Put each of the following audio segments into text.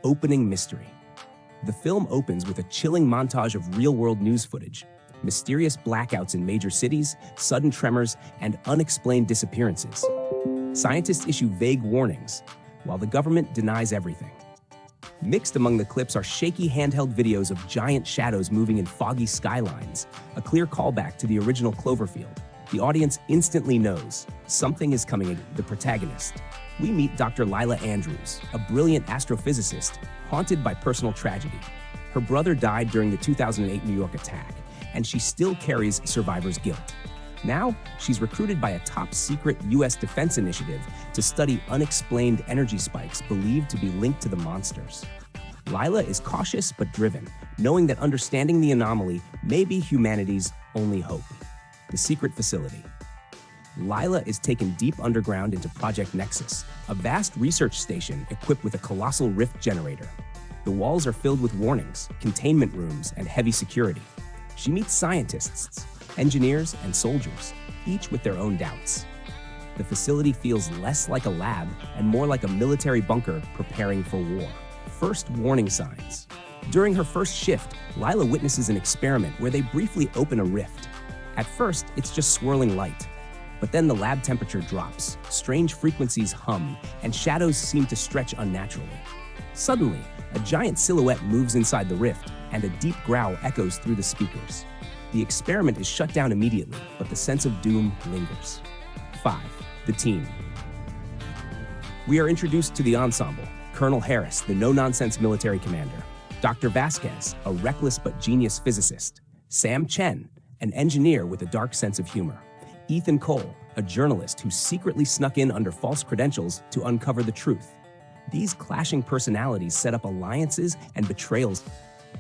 Opening mystery. The film opens with a chilling montage of real-world news footage, mysterious blackouts in major cities, sudden tremors, and unexplained disappearances. Scientists issue vague warnings, while the government denies everything. Mixed among the clips are shaky handheld videos of giant shadows moving in foggy skylines, a clear callback to the original Cloverfield. The audience instantly knows something is coming at the protagonist. We meet Dr. Lila Andrews, a brilliant astrophysicist haunted by personal tragedy. Her brother died during the 2008 New York attack, and she still carries survivor's guilt. Now, she's recruited by a top-secret U.S. defense initiative to study unexplained energy spikes believed to be linked to the monsters. Lila is cautious but driven, knowing that understanding the anomaly may be humanity's only hope. The secret facility. Lila is taken deep underground into Project Nexus, a vast research station equipped with a colossal rift generator. The walls are filled with warnings, containment rooms, and heavy security. She meets scientists, engineers, and soldiers, each with their own doubts. The facility feels less like a lab and more like a military bunker preparing for war. First warning signs. During her first shift, Lila witnesses an experiment where they briefly open a rift. At first, it's just swirling light. But then the lab temperature drops, strange frequencies hum, and shadows seem to stretch unnaturally. Suddenly, a giant silhouette moves inside the rift, and a deep growl echoes through the speakers. The experiment is shut down immediately, but the sense of doom lingers. 5. The team. We are introduced to the ensemble: Colonel Harris, the no-nonsense military commander; Dr. Vasquez, a reckless but genius physicist; Sam Chen, an engineer with a dark sense of humor; Ethan Cole, a journalist who secretly snuck in under false credentials to uncover the truth. These clashing personalities set up alliances and betrayals.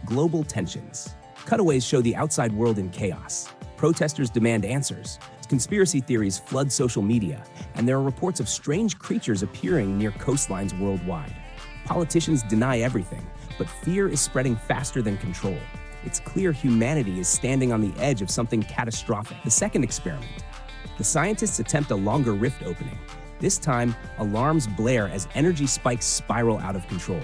Global tensions. Cutaways show the outside world in chaos. Protesters demand answers. Conspiracy theories flood social media, and there are reports of strange creatures appearing near coastlines worldwide. Politicians deny everything, but fear is spreading faster than control. It's clear humanity is standing on the edge of something catastrophic. The second experiment. The scientists attempt a longer rift opening. This time, alarms blare as energy spikes spiral out of control.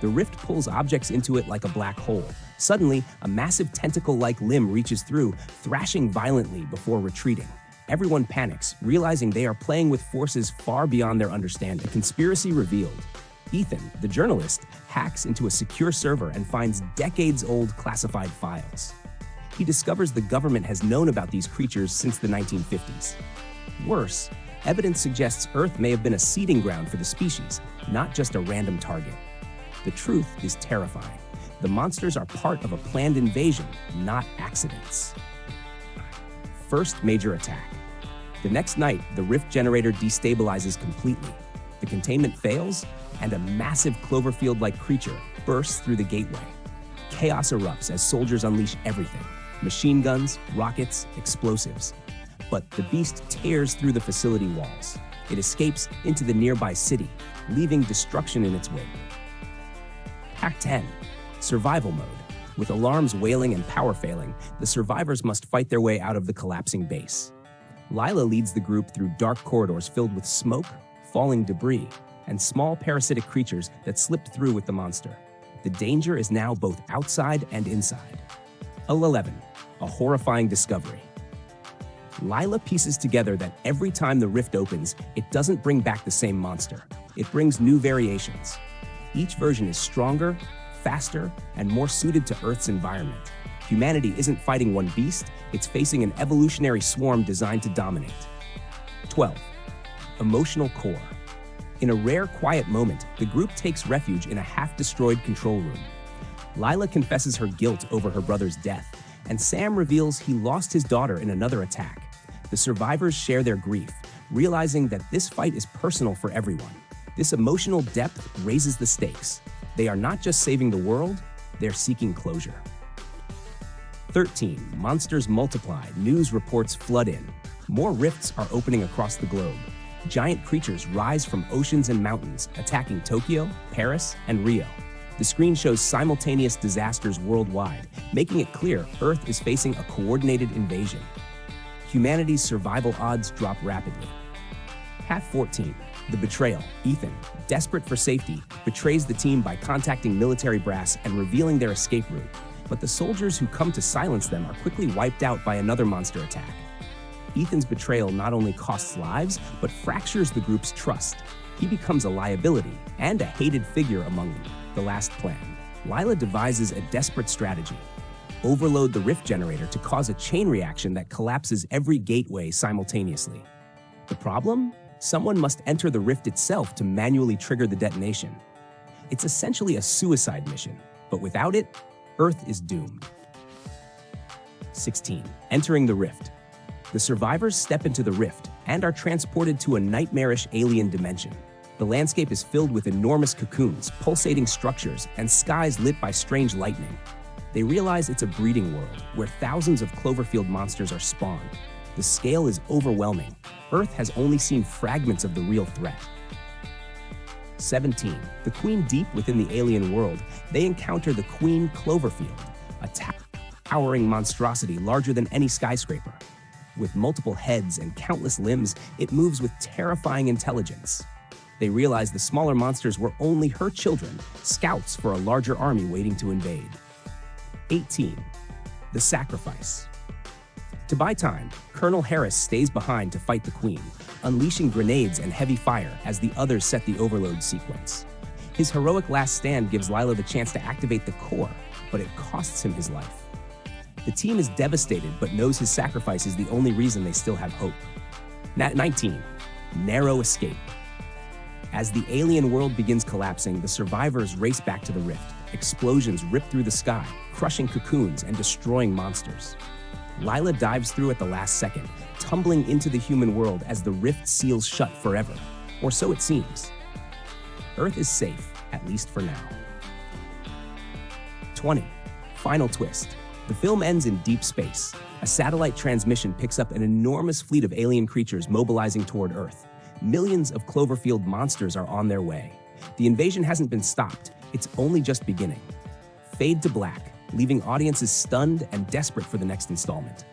The rift pulls objects into it like a black hole. Suddenly, a massive tentacle-like limb reaches through, thrashing violently before retreating. Everyone panics, realizing they are playing with forces far beyond their understanding. The conspiracy revealed. Ethan, the journalist, hacks into a secure server and finds decades-old classified files. He discovers the government has known about these creatures since the 1950s. Worse, evidence suggests Earth may have been a seeding ground for the species, not just a random target. The truth is terrifying. The monsters are part of a planned invasion, not accidents. First major attack. The next night, the rift generator destabilizes completely. The containment fails, and a massive Cloverfield-like creature bursts through the gateway. Chaos erupts as soldiers unleash everything: machine guns, rockets, explosives. But the beast tears through the facility walls. It escapes into the nearby city, leaving destruction in its wake. Act 10. Survival mode. With alarms wailing and power failing, the survivors must fight their way out of the collapsing base. Lila leads the group through dark corridors filled with smoke, falling debris, and small parasitic creatures that slipped through with the monster. The danger is now both outside and inside. 11. A horrifying discovery. Lila pieces together that every time the rift opens, it doesn't bring back the same monster. It brings new variations. Each version is stronger, faster, and more suited to Earth's environment. Humanity isn't fighting one beast, it's facing an evolutionary swarm designed to dominate. 12. Emotional core. In a rare quiet moment, the group takes refuge in a half-destroyed control room. Lila confesses her guilt over her brother's death, and Sam reveals he lost his daughter in another attack. The survivors share their grief, realizing that this fight is personal for everyone. This emotional depth raises the stakes. They are not just saving the world, they're seeking closure. 13. Monsters multiply, news reports flood in. More rifts are opening across the globe. Giant creatures rise from oceans and mountains, attacking Tokyo, Paris, and Rio. The screen shows simultaneous disasters worldwide, making it clear Earth is facing a coordinated invasion. Humanity's survival odds drop rapidly. Half 14. The betrayal. Ethan, desperate for safety, betrays the team by contacting military brass and revealing their escape route. But the soldiers who come to silence them are quickly wiped out by another monster attack. Ethan's betrayal not only costs lives, but fractures the group's trust. He becomes a liability and a hated figure among them. The last plan. Lila devises a desperate strategy. Overload the rift generator to cause a chain reaction that collapses every gateway simultaneously. The problem? Someone must enter the rift itself to manually trigger the detonation. It's essentially a suicide mission, but without it, Earth is doomed. 16. Entering the rift. The survivors step into the rift and are transported to a nightmarish alien dimension. The landscape is filled with enormous cocoons, pulsating structures, and skies lit by strange lightning. They realize it's a breeding world where thousands of Cloverfield monsters are spawned. The scale is overwhelming. Earth has only seen fragments of the real threat. 17. The Queen. Deep within the alien world, they encounter the Queen Cloverfield, a towering monstrosity larger than any skyscraper. With multiple heads and countless limbs, it moves with terrifying intelligence. They realize the smaller monsters were only her children, scouts for a larger army waiting to invade. 18. The Sacrifice. To buy time, Colonel Harris stays behind to fight the Queen, unleashing grenades and heavy fire as the others set the overload sequence. His heroic last stand gives Lila the chance to activate the core, but it costs him his life. The team is devastated but knows his sacrifice is the only reason they still have hope. 19. Narrow escape. As the alien world begins collapsing, the survivors race back to the rift. Explosions rip through the sky, crushing cocoons and destroying monsters. Lila dives through at the last second, tumbling into the human world as the rift seals shut forever. Or so it seems. Earth is safe, at least for now. 20. Final twist. The film ends in deep space. A satellite transmission picks up an enormous fleet of alien creatures mobilizing toward Earth. Millions of Cloverfield monsters are on their way. The invasion hasn't been stopped. It's only just beginning. Fade to black, leaving audiences stunned and desperate for the next installment.